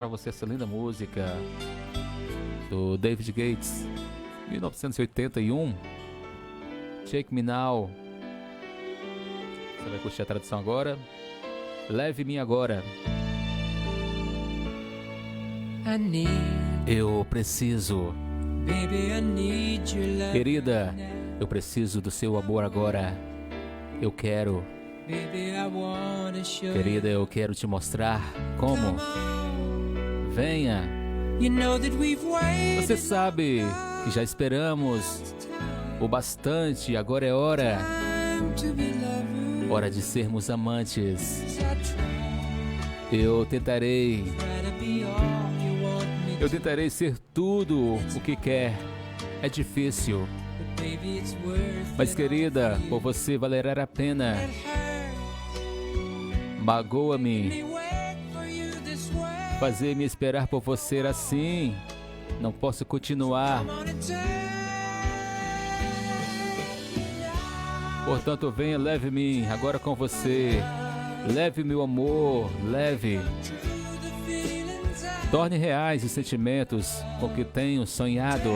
Para você essa linda música do David Gates, 1981, Take Me Now. Você vai curtir a tradução agora. Leve-me agora. Eu preciso, querida, eu preciso do seu amor agora. Eu quero, querida, eu quero te mostrar como. Venha. Você sabe que já esperamos o bastante, agora é hora de sermos amantes. Eu tentarei ser tudo o que quer. É difícil, mas querida, por você valerá a pena. Magoa-me fazer-me esperar por você assim. Não posso continuar. Portanto, venha, leve-me agora com você. Leve meu amor, leve. Torne reais os sentimentos com que tenho sonhado.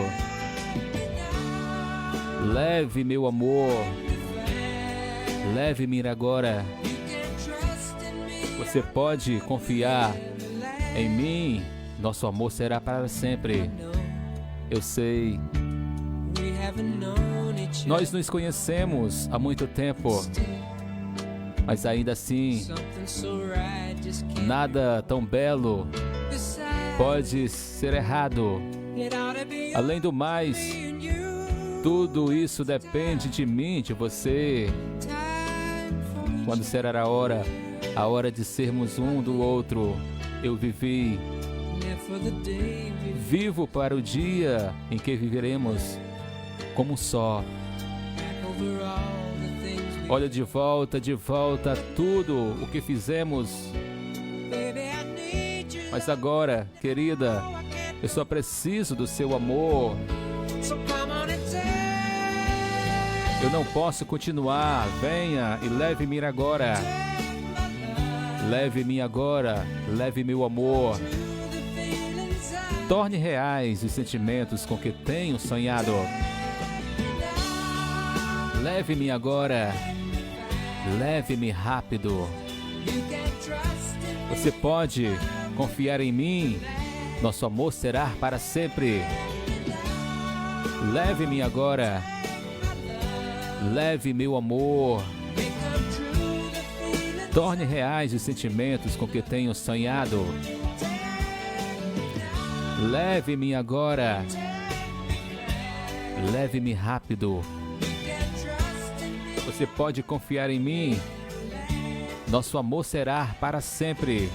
Leve meu amor. Leve-me agora. Você pode confiar em mim, nosso amor será para sempre. Eu sei. Nós nos conhecemos há muito tempo, mas ainda assim, nada tão belo pode ser errado. Além do mais, tudo isso depende de mim, de você. Quando será a hora de sermos um do outro? Eu vivo para o dia em que viveremos como um só. Olha de volta tudo o que fizemos. Mas agora, querida, eu só preciso do seu amor. Eu não posso continuar. Venha e leve-me agora. Leve-me agora, leve meu amor. Torne reais os sentimentos com que tenho sonhado. Leve-me agora, leve-me rápido. Você pode confiar em mim, nosso amor será para sempre. Leve-me agora, leve meu amor. Torne reais os sentimentos com que tenho sonhado. Leve-me agora. Leve-me rápido. Você pode confiar em mim. Nosso amor será para sempre.